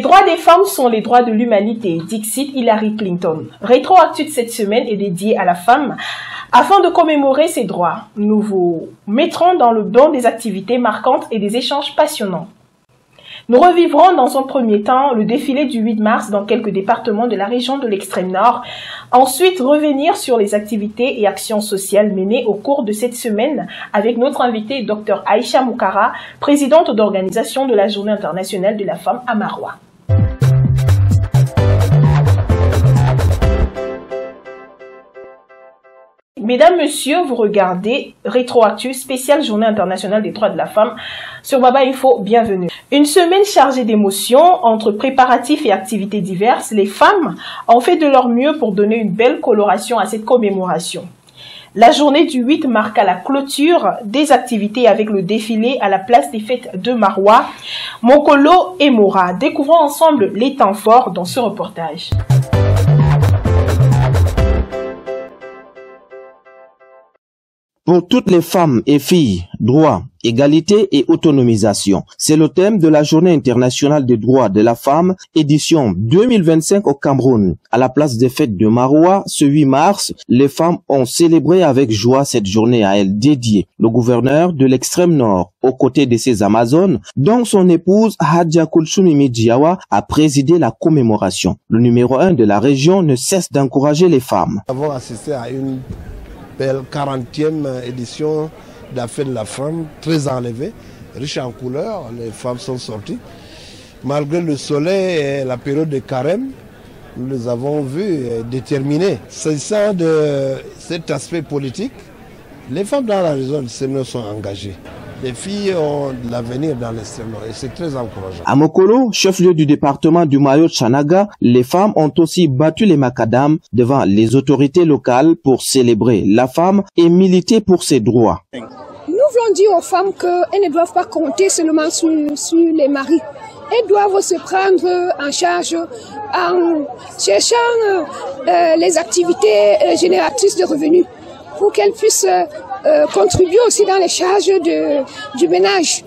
droits des femmes sont les droits de l'humanité, dixit Hillary Clinton. Rétroactu de cette semaine est dédié à la femme. Afin de commémorer ces droits, nous vous mettrons dans le bain des activités marquantes et des échanges passionnants. Nous revivrons dans un premier temps le défilé du 8 mars dans quelques départements de la région de l'extrême nord. Ensuite, revenir sur les activités et actions sociales menées au cours de cette semaine avec notre invitée Dr Aïcha Moukara, présidente d'organisation de la Journée internationale de la femme à Maroua. Mesdames, Messieurs, vous regardez Rétroactu, spéciale Journée internationale des droits de la femme sur Baba Info, bienvenue. Une semaine chargée d'émotions, entre préparatifs et activités diverses, les femmes ont fait de leur mieux pour donner une belle coloration à cette commémoration. La journée du 8 marqua la clôture des activités avec le défilé à la place des fêtes de Maroua, Mokolo et Mora. Découvrons ensemble les temps forts dans ce reportage. Pour toutes les femmes et filles, droit, égalité et autonomisation. C'est le thème de la Journée internationale des droits de la femme, édition 2025 au Cameroun. À la place des fêtes de Maroua, ce 8 mars, les femmes ont célébré avec joie cette journée à elles dédiée. Le gouverneur de l'extrême nord, aux côtés de ses Amazones, dont son épouse Hadja Kulsumi Diawa, a présidé la commémoration. Le numéro 1 de la région ne cesse d'encourager les femmes. Nous avons assisté à une belle 40e édition de la fête de la femme, très enlevée, riche en couleurs. Les femmes sont sorties. Malgré le soleil et la période de carême, nous les avons vues déterminées. S'agissant de cet aspect politique, les femmes dans la région sont engagées. Les filles ont de l'avenir dans l'extrême nord et c'est très encourageant. À Mokolo, chef-lieu du département du Mayo-Tchanaga, les femmes ont aussi battu les macadams devant les autorités locales pour célébrer la femme et militer pour ses droits. Nous voulons dire aux femmes qu'elles ne doivent pas compter seulement sur les maris. Elles doivent se prendre en charge en cherchant les activités génératrices de revenus pour qu'elles puissent contribuer aussi dans les charges du ménage.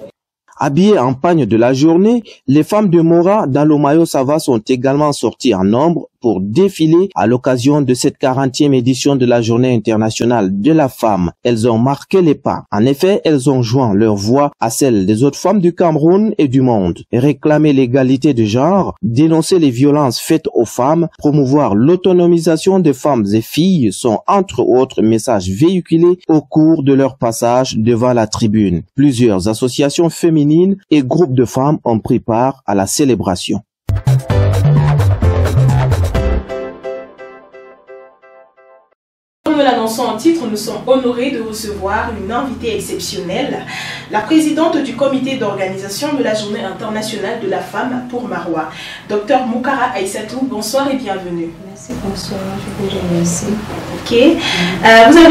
Habillées en pagne de la journée, les femmes de Mora dans le Mayo-Sava sont également sorties en nombre pour défiler à l'occasion de cette 40e édition de la Journée internationale de la femme. Elles ont marqué les pas. En effet, elles ont joint leur voix à celle des autres femmes du Cameroun et du monde. Réclamer l'égalité de genre, dénoncer les violences faites aux femmes, promouvoir l'autonomisation des femmes et filles sont entre autres messages véhiculés au cours de leur passage devant la tribune. Plusieurs associations féminines et groupes de femmes ont pris part à la célébration. Comme nous l'annonçons en titre, nous sommes honorés de recevoir une invitée exceptionnelle, la présidente du comité d'organisation de la Journée internationale de la femme pour Maroua, Dr Moukara Aïssatou. Bonsoir et bienvenue. Merci, bonsoir, je vous remercie. Ok.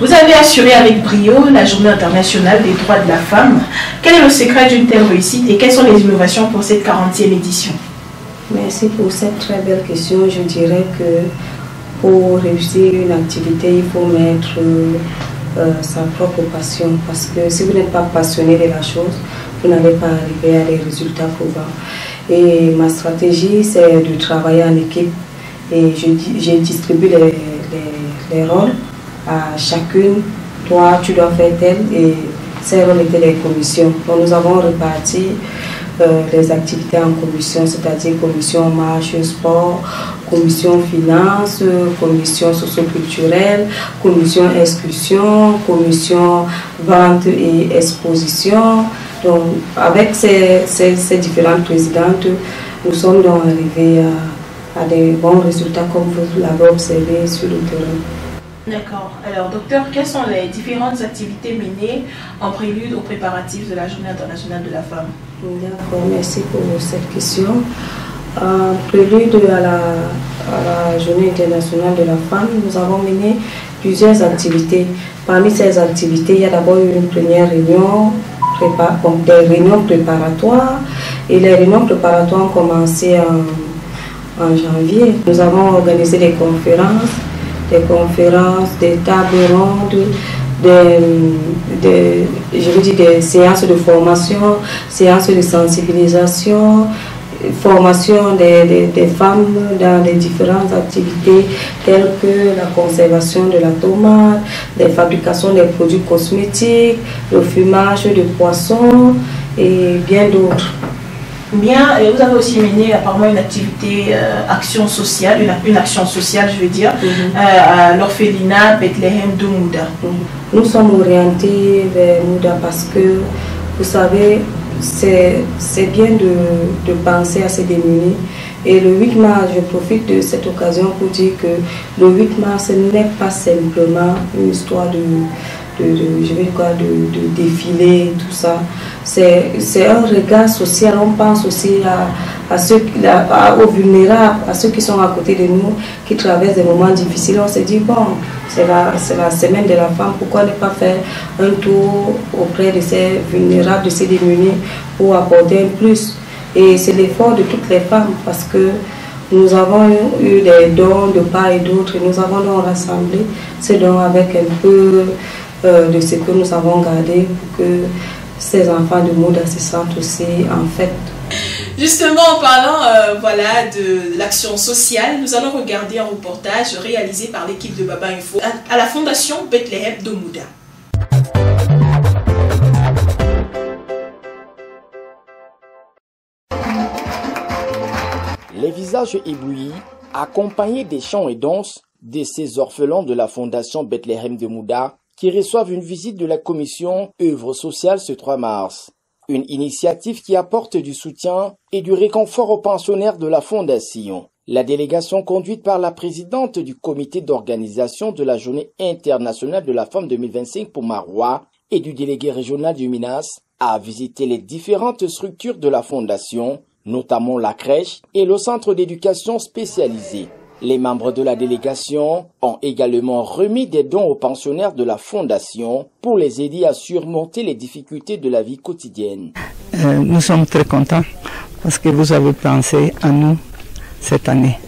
Vous avez assuré avec brio la Journée internationale des droits de la femme. Quel est le secret d'une telle réussite et quelles sont les innovations pour cette 40e édition? Merci pour cette très belle question. Je dirais que pour réussir une activité, il faut mettre sa propre passion. Parce que si vous n'êtes pas passionné de la chose, vous n'allez pas arriver à des résultats probants. Et ma stratégie, c'est de travailler en équipe. Et j'ai distribué les rôles à chacune. Toi, tu dois faire tel. Et ces rôles étaient les commissions. Donc, nous avons réparti les activités en commission, c'est-à-dire commission marche, sport, commission finance, commission socio-culturelle, commission exclusion, commission vente et exposition. Donc, avec ces différentes présidentes, nous sommes donc arrivés à des bons résultats comme vous l'avez observé sur le terrain. D'accord. Alors, docteur, quelles sont les différentes activités menées en prélude aux préparatifs de la Journée internationale de la femme? D'accord, merci pour cette question. En prélude à la Journée internationale de la femme, nous avons mené plusieurs activités. Parmi ces activités, il y a d'abord eu une première réunion, des réunions préparatoires. Et les réunions préparatoires ont commencé en janvier. Nous avons organisé des conférences, des tables rondes, des séances de formation, séances de sensibilisation, formation des femmes dans les différentes activités telles que la conservation de la tomate, la fabrication des produits cosmétiques, le fumage de poissons et bien d'autres. Bien, et vous avez aussi mené apparemment une activité action sociale, une action sociale je veux dire, à l'orphelinat Bethléem de Mouda. Nous sommes orientés vers Mouda parce que vous savez, c'est bien de penser à ces démunis. Et le 8 mars, je profite de cette occasion pour dire que le 8 mars n'est pas simplement une histoire de défilé, tout ça. C'est un regard social. On pense aussi aux vulnérables, à ceux qui sont à côté de nous, qui traversent des moments difficiles. On se dit, bon, c'est la semaine de la femme, pourquoi ne pas faire un tour auprès de ces vulnérables, de ces démunis, pour apporter un plus. Et c'est l'effort de toutes les femmes, parce que nous avons eu des dons de part et d'autre, et nous avons donc rassemblé ces dons avec un peu de ce que nous avons gardé pour que ces enfants de Mouda se sentent aussi en fête. Justement, en parlant voilà, de l'action sociale, nous allons regarder un reportage réalisé par l'équipe de Baba Info à la Fondation Bethléem de Mouda. Les visages éblouis, accompagnés des chants et danses de ces orphelins de la Fondation Bethléem de Mouda, qui reçoivent une visite de la commission œuvre sociale ce 3 mars. Une initiative qui apporte du soutien et du réconfort aux pensionnaires de la Fondation. La délégation conduite par la présidente du comité d'organisation de la Journée internationale de la femme 2025 pour Marois et du délégué régional du Minas a visité les différentes structures de la Fondation, notamment la crèche et le centre d'éducation spécialisé. Les membres de la délégation ont également remis des dons aux pensionnaires de la Fondation pour les aider à surmonter les difficultés de la vie quotidienne. Nous sommes très contents parce que vous avez pensé à nous cette année.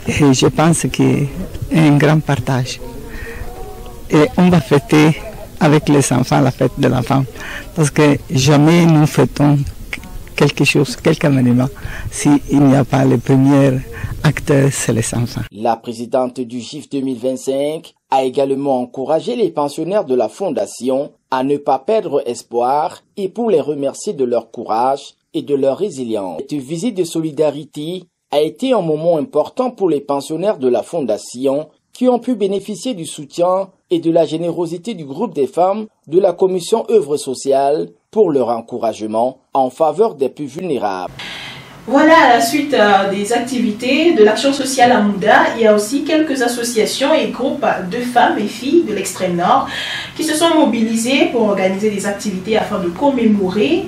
Et je pense qu'il y a un grand partage. Et on va fêter avec les enfants la fête de la femme. Parce que jamais nous fêtons quelque chose, quelque événement, s'il n'y a pas le premier acteur, c'est les enfants. La présidente du GIF 2025 a également encouragé les pensionnaires de la Fondation à ne pas perdre espoir et pour les remercier de leur courage et de leur résilience. Cette visite de solidarité a été un moment important pour les pensionnaires de la Fondation qui ont pu bénéficier du soutien et de la générosité du groupe des femmes de la commission œuvre sociale pour leur encouragement en faveur des plus vulnérables. Voilà, à la suite des activités de l'action sociale à Mouda, il y a aussi quelques associations et groupes de femmes et filles de l'extrême nord qui se sont mobilisés pour organiser des activités afin de commémorer,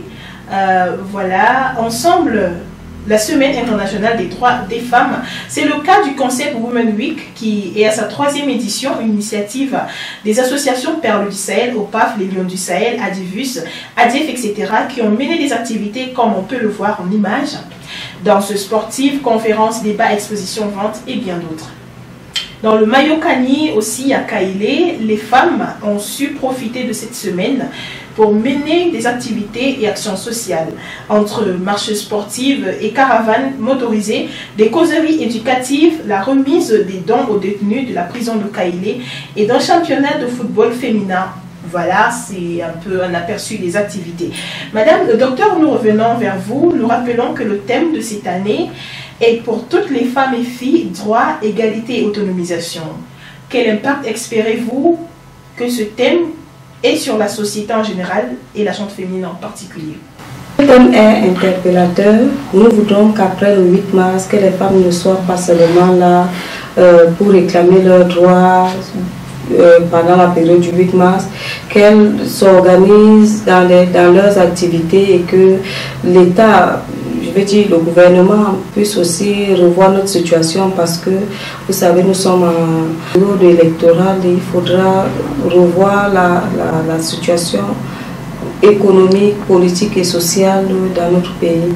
voilà, ensemble, la Semaine internationale des droits des femmes. C'est le cas du concept Women Week qui est à sa 3e édition, une initiative des associations Perles du Sahel, OPAF, les Lions du Sahel, Adivus, ADIEF, etc. qui ont mené des activités comme on peut le voir en images, danse sportive, conférences, débats, expositions, ventes et bien d'autres. Dans le Mayokani aussi à Kailé, les femmes ont su profiter de cette semaine pour mener des activités et actions sociales entre marches sportives et caravanes motorisées, des causeries éducatives, la remise des dons aux détenus de la prison de Kailé et d'un championnat de football féminin. Voilà, c'est un peu un aperçu des activités. Madame le docteur, nous revenons vers vous. Nous rappelons que le thème de cette année est pour toutes les femmes et filles, droit, égalité et autonomisation. Quel impact espérez-vous que ce thème ait sur la société en général et la gente féminine en particulier? Le thème est interpellateur. Nous voudrons qu'après le 8 mars, que les femmes ne soient pas seulement là pour réclamer leurs droits pendant la période du 8 mars, qu'elles s'organisent dans leurs activités et que l'État, je veux dire le gouvernement, puisse aussi revoir notre situation parce que, vous savez, nous sommes en période électorale et il faudra revoir la situation économique, politique et sociale dans notre pays.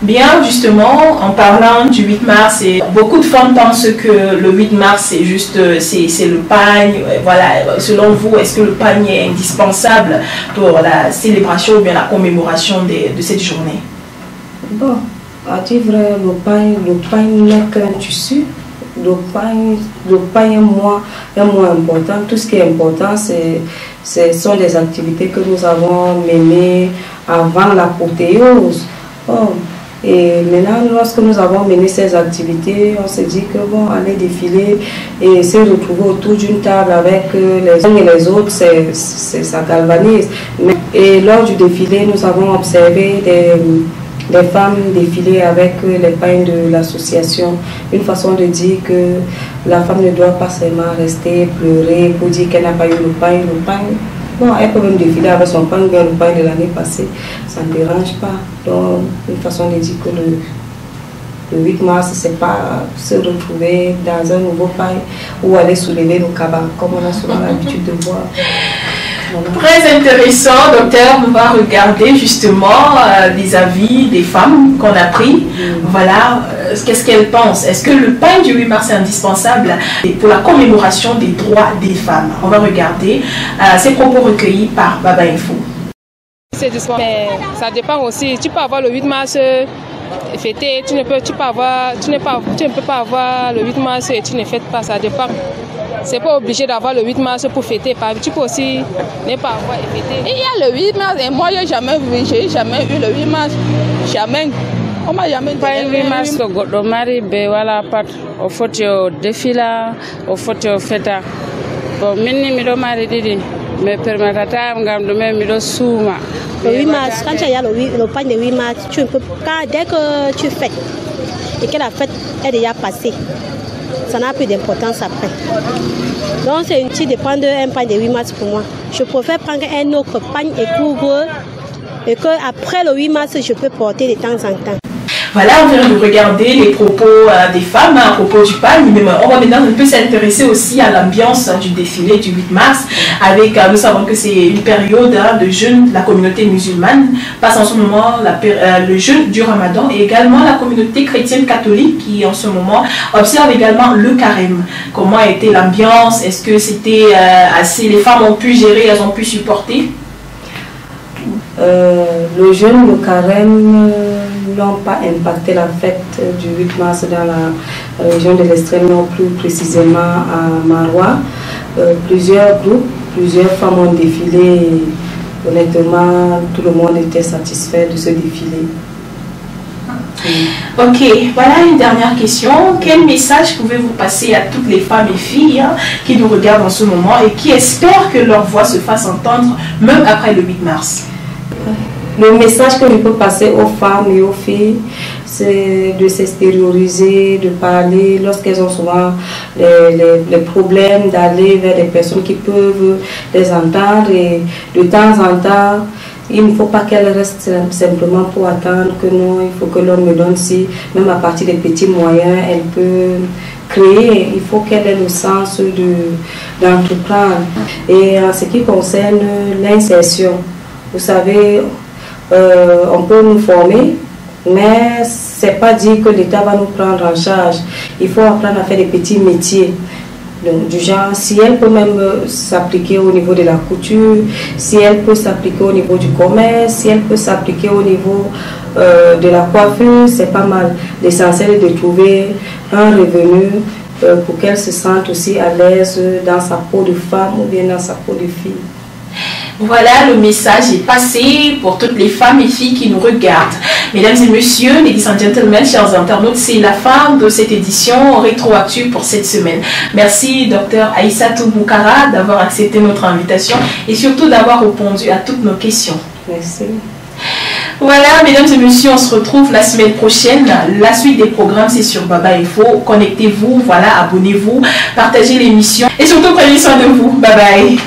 Bien, justement, en parlant du 8 mars, beaucoup de femmes pensent que le 8 mars, c'est juste c'est le pagne. Voilà, selon vous, est-ce que le pagne est indispensable pour la célébration ou bien la commémoration de cette journée? Bon, À dire vrai, le pain n'est qu'un tissu. Le pain est moins important. Tout ce qui est important, ce sont des activités que nous avons menées avant la protéose. Et maintenant, lorsque nous avons mené ces activités, on s'est dit que bon, aller défiler et se retrouver autour d'une table avec les uns et les autres, ça galvanise. Et lors du défilé, nous avons observé des femmes défiler avec les pains de l'association. Une façon de dire que la femme ne doit pas seulement rester pleurer pour dire qu'elle n'a pas eu le pain. Bon, elle peut même défiler avec son pain, bien le pain de l'année passée, ça ne dérange pas. Donc, une façon de dire que le 8 mars, c'est pas se retrouver dans un nouveau pain ou aller soulever le cabas, comme on a souvent l'habitude de voir. Voilà. Très intéressant, docteur. On va regarder justement les avis des femmes qu'on a pris. Voilà, qu'est-ce qu'elles pensent. Est-ce que le pain du 8 mars est indispensable pour la commémoration des droits des femmes? On va regarder ces propos recueillis par Baba Info. C'est dispensable, mais ça dépend aussi. Tu peux avoir le 8 mars fêté, tu ne peux pas avoir le 8 mars et tu ne fêtes pas, ça dépend. C'est pas obligé d'avoir le 8 mars pour fêter. Tu peux aussi ne pas avoir et fêter. Il y a le 8 mars et moi, j'ai jamais eu le 8 mars. Jamais. On m'a jamais donné le 8 mars. Le mari, voilà, au faut défiler, au faut fêter. Bon, le mari dit, mais permettra de me souma. Le 8 mars, quand il y a le pain de 8 mars, tu ne peux pas, dès que tu fêtes et que la fête est déjà passée, ça n'a plus d'importance après. Donc c'est inutile de prendre un pain de 8 mars pour moi. Je préfère prendre un autre pain et couvre et qu'après le 8 mars, je peux porter de temps en temps. Voilà, on vient de regarder les propos des femmes à propos du pain, mais on va maintenant un peu s'intéresser aussi à l'ambiance du défilé du 8 mars. Avec, nous savons que c'est une période de jeûne, la communauté musulmane passe en ce moment le jeûne du Ramadan et également la communauté chrétienne catholique qui en ce moment observe également le carême. Comment a été l'ambiance? Est-ce que c'était assez, les femmes ont pu gérer, elles ont pu supporter? Le jeûne, le carême n'ont pas impacté la fête du 8 mars dans la région de l'extrême nord, plus précisément à Maroua. Plusieurs groupes, plusieurs femmes ont défilé. Honnêtement, tout le monde était satisfait de ce défilé. Ok, voilà une dernière question. Quel message pouvez-vous passer à toutes les femmes et filles qui nous regardent en ce moment et qui espèrent que leur voix se fasse entendre même après le 8 mars? Le message que je peux passer aux femmes et aux filles, c'est de s'extérioriser, de parler lorsqu'elles ont souvent les problèmes, d'aller vers des personnes qui peuvent les entendre. Et de temps en temps, il ne faut pas qu'elles restent simplement pour attendre que non, il faut que l'on me donne si, même à partir des petits moyens, elle peut créer. Il faut qu'elle ait le sens d'entreprendre. Et en ce qui concerne l'insertion, vous savez, on peut nous former, mais ce n'est pas dire que l'État va nous prendre en charge. Il faut apprendre à faire des petits métiers. Donc, du genre, si elle peut même s'appliquer au niveau de la couture, si elle peut s'appliquer au niveau du commerce, si elle peut s'appliquer au niveau de la coiffure, c'est pas mal. L'essentiel est de trouver un revenu pour qu'elle se sente aussi à l'aise dans sa peau de femme ou bien dans sa peau de fille. Voilà, le message est passé pour toutes les femmes et filles qui nous regardent. Mesdames et messieurs, ladies and gentlemen, chers internautes, c'est la fin de cette édition rétroactive pour cette semaine. Merci, Dr Aïssatou Boukara, d'avoir accepté notre invitation et surtout d'avoir répondu à toutes nos questions. Merci. Voilà, mesdames et messieurs, on se retrouve la semaine prochaine. La suite des programmes, c'est sur Baba Info. Connectez-vous, voilà, abonnez-vous, partagez l'émission et surtout prenez soin de vous. Bye bye.